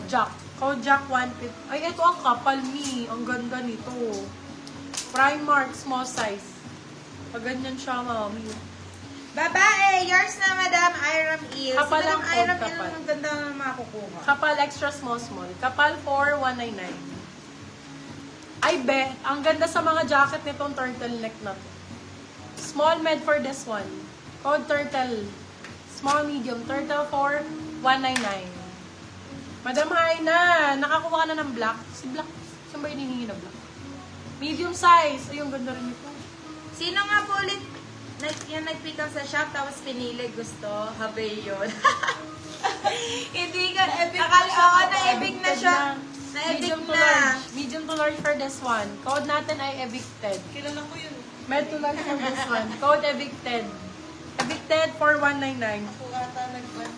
Jack. Jack 150. Ay, ito ang kapal me. Ang ganda nito. Primark, small size. Pag ganyan siya, mami. Babae, yours na, Madam Iram Il. Kapal Si Madam ang Iram Il, kapal. ang ganda na makukuha. Kapal extra small. Kapal for 199. Ay, be. Ang ganda sa mga jacket nitong turtleneck na to. Small med for this one. Code turtle. Small medium. Turtle for 199. Madam Haina, nakakuha ka na ng black. Si black. Saan ba hinihingi na black? Medium size. Ay, ang ganda rin ito. Sino nga po ulit yung nag-pick up sa shop tapos pinili gusto? Habe yun. Hindi ka, akala ko na-evict na siya. Medium Na-evict to na. large. Medium to large for this one. Code natin ay evicted. Kilala ko yun. Med to large for this one. Code evicted. Evicted for 199. Ako ata nag-plan.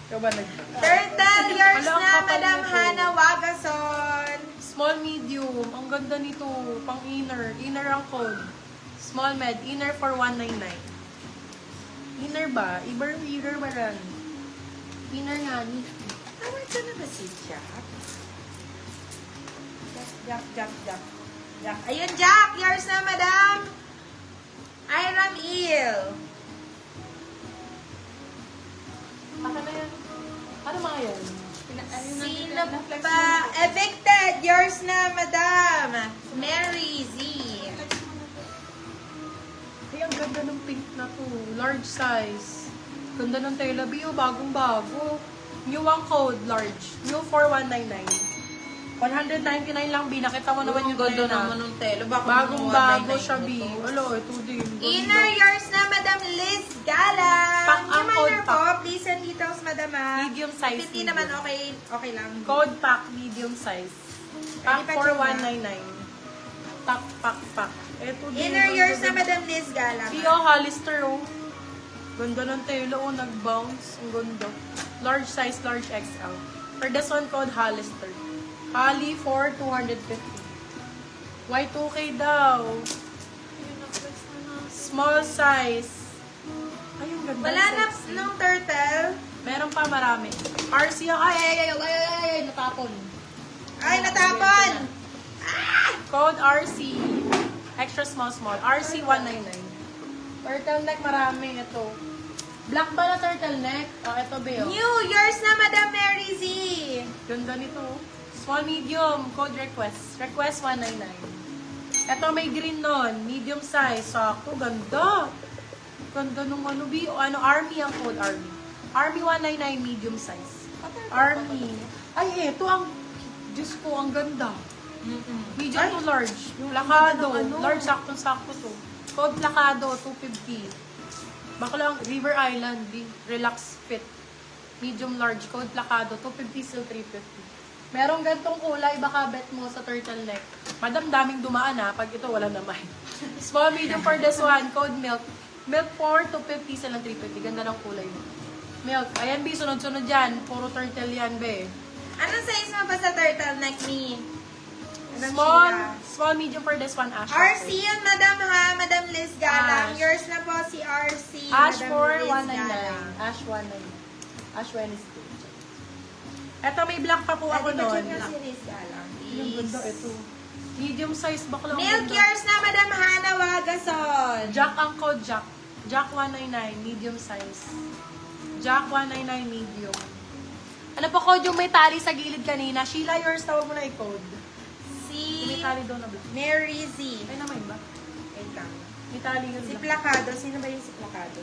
Ikaw ba nag-plan? Turtle, yours Wala, ang na, kapal Madam nito. Hana Wagason. Small medium. Ang ganda nito. Pang inner. Inner ang code. Small med. Inner for 199. Inner ba? Inner ba rin? Inner nga. Tawag ka na ba si Jack? Jack. Ayun, Jack! Yours na, Madam! Iram Il. Aka na yan. Ano mga yan? Sino pa? Evicted! Yours na, Madam! Mary Z. Ay, ang ganda ng pink na to. Large size. Ganda ng tela. Bio, bagong-bago. New ang code, large. New for 199. 199 lang, B. Nakita mo naman yung ganda tela. naman ng telo. Bagong-bago siya, B. Alo, ito din. Inner, yours na, Madam Liz Gala. Pack ang Yung minor code po, pack. please send details, Madam. Medium size, Hindi medium. naman okay lang. Code pack, medium size. Pack Pwede pa for check na. 199. Pack. Ito din. Inner, ang yours na, ganda. Madam Liz Gala. B, oh, Hollister, oh. Ganda ng tela, oh. Nag-bounce. Ang ganda. Large size, large XL. For this one, code Hollister. Holly for 250. Y2K daw. Small size. Ay, ang ganda. Wala na sexy. nung turtle. Meron pa marami. RC, ay, natapon. Ay, natapon! Code RC. Extra small. RC 199. Turtleneck marami. Ito. Black ba na turtleneck? Oh, ito ba yun? New, yours na, Madam Mary Z. Ganda nito. Small, medium. Code request. Request 199. Ito may green nun. Medium size. Sakto. Ganda. Ganda nung ano, B. O ano, Army ang code. Army. Army 199, medium size. Army. Ay, ito ang, Diyos ko, ang ganda. Medium to large. Yung Lakado. Large, saktong-sakto to. Code Lakado, 250. Baka lang, River Island, relax fit. Medium large, code Lakado, 250 still 350. Merong gantong kulay, baka bet mo sa turtleneck. Madam, daming dumaan ha, pag ito wala naman. Small, medium for this one, code milk. Milk for 250 silang 350. Ganda ng kulay mo. Milk. Ayan, B, sunod-sunod yan. Puro turtle yan, be. Anong size mo ba sa turtleneck ni? Small, medium for this one, Ash. RC yun, Madam ha, Madam Liz Galang. Ash. Yours na po si RC, Ash Madam for Liz 199. Galang. Ash 199. Ash Wednesday. Eto, may black pa po ako Pwede ba nun. check na si Liz Galang, Yung ganda, please? ito. Medium size, bakla. Milk yours na, Madam Hana Wagason. Jack ang code, Jack. Jack 199, medium size. Jack 199, medium. Ano pa code yung may tali sa gilid kanina? Sheila, yours, tawag mo na i-code. Si May tali daw na black. Mary Z. Ay naman ba? Wait lang. May tali yung Si black. Placado. Sino ba yung si Placado?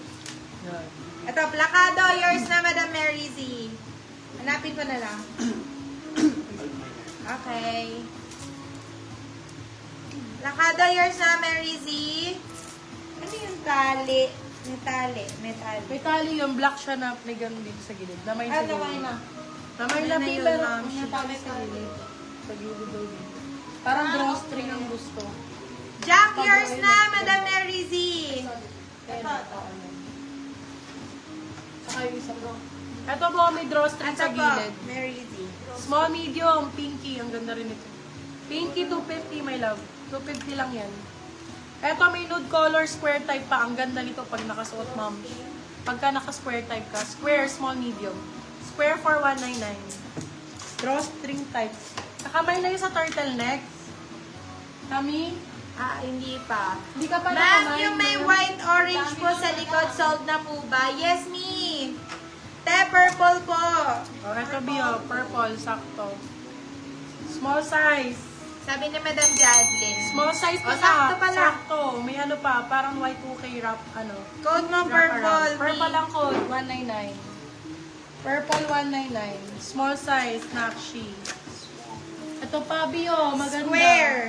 Yan. Ito, Placado. Yours na, Madam Mary Z. Hanapin ko na lang. Okay. Placado, yours na, Mary Z. Ano yung tali? May tali. May tali yung black siya na may ganun dito sa gilid. Namay Ah, siguro. namay na. Namay na Namay na yun, pero ma'am. may tali sa gilid. Sa gilid daw dito. Parang drawstring ang gusto. Jack, yours na, Madam Mary Z. Ito. Saka yung isa ko. Ito po, may drawstring Ito sa po, gilid. Mary Z. Small, medium, pinky. Ang ganda rin ito. Pinky 250, my love. 250 lang yan. Eto, may nude color square type pa. Ang ganda nito pag nakasuot, ma'am. Pagka naka-square type ka. Square, small, medium. Square for 199. Drawstring type. Kakamay na yun sa turtleneck. Kami? Hindi pa. Hindi ka pa Ma'am, nakamay, yung may ma'am. white orange po sa likod, sold na po ba? Yes, me. Purple po. Oh, eto, Bio. Purple, sakto. Small size. Sabi ni Madam Jadlyn. Small size pa sakto pala. Sakto. May ano pa, parang Y2K wrap, ano. Code mo wrap around. purple. Purple lang code, 199. Purple, 199. Small size, Nakshi. Ito pa, Bio. Maganda. Square.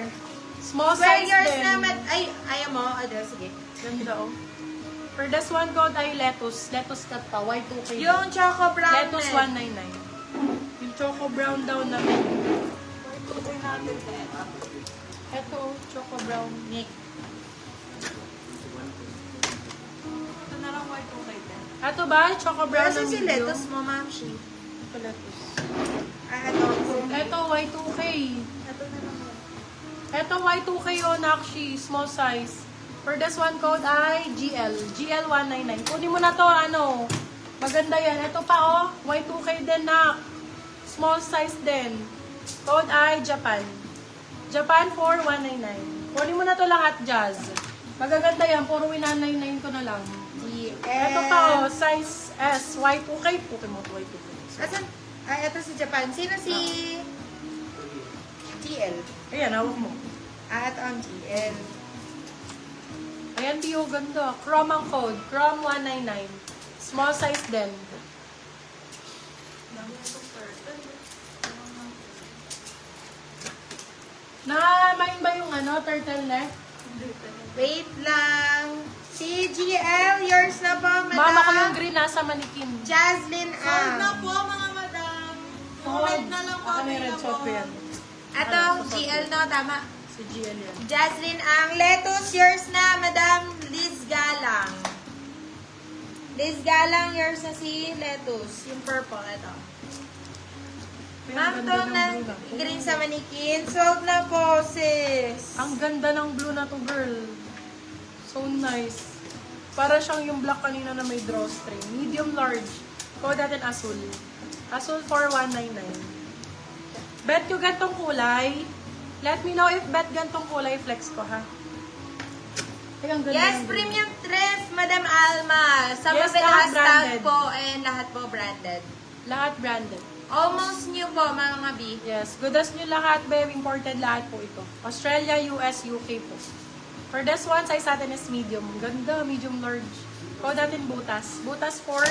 Small Square size yours din. naman. Ay, ayaw mo? Sige. Ganda, oh. For this one code ay lettuce. Lettuce cut pa, Y2K. Yung choco brown Lettuce, 199. Yung choco brown daw na may. Ito, choco brown. Nick. Ito na lang white okay din. Ito ba? Choco brown Kasi na si medium? lettuce mo, ma'am. Ito, lettuce. Ito. Ito, Y2K. Ito na lang. Ito, Y2K o Nakshi. Small size. For this one code ay GL. GL 199. Kunin mo na to, ano. Maganda yan. Ito pa, oh. Y2K din, Nak. Small size din. Code ay Japan. Japan for 199. Kunin mo na to lahat, Jazz. Magaganda yan. Puro 199 ko na lang. Ito pa, oh. Size S. Y2K. Pukin mo to, Y2K. Asan? Ay, ito si Japan. Sino si GL? Ayan, hawak mo. Ito ang GL. Ayan, Tio, ganda. Chrome ang code. Chrome 199. Small size din. Dami itong turtle. Nakamain ba yung ano, turtleneck? Wait lang. Si GL, yours na po, madam. Mama ko yung green nasa manikin. Jaslyn Sold na Ang. po mga madam. Yung Hold. red na lang po. Ako may red available. soap yan. Ito, GL no, tama. Si GL yan. Jaslyn Ang. Lettuce, yours na, madam. Liz Galang. Liz Galang, yours na si Lettuce. Yung purple, ito. Ma'am, Ang to ganda na ng blue na. green sa manikin. Sold na po, sis. Ang ganda ng blue na to, girl. So nice. Para siyang yung black kanina na may drawstring. Medium large. Code natin asul. Asul for 199. Bet yung gantong kulay. Let me know if bet gantong kulay. Flex ko, ha? Ay, ang ganda Yes, ng blue. premium thrift, Madam Alma. Sa Yes, yes, lahat hashtag branded. po and lahat po branded. Lahat branded. Almost new po, mga B. Yes, good as nyo lahat, babe. Imported lahat po ito. Australia, US, UK po. For this one, size natin is medium. Ganda, medium large. Code natin butas. Butas for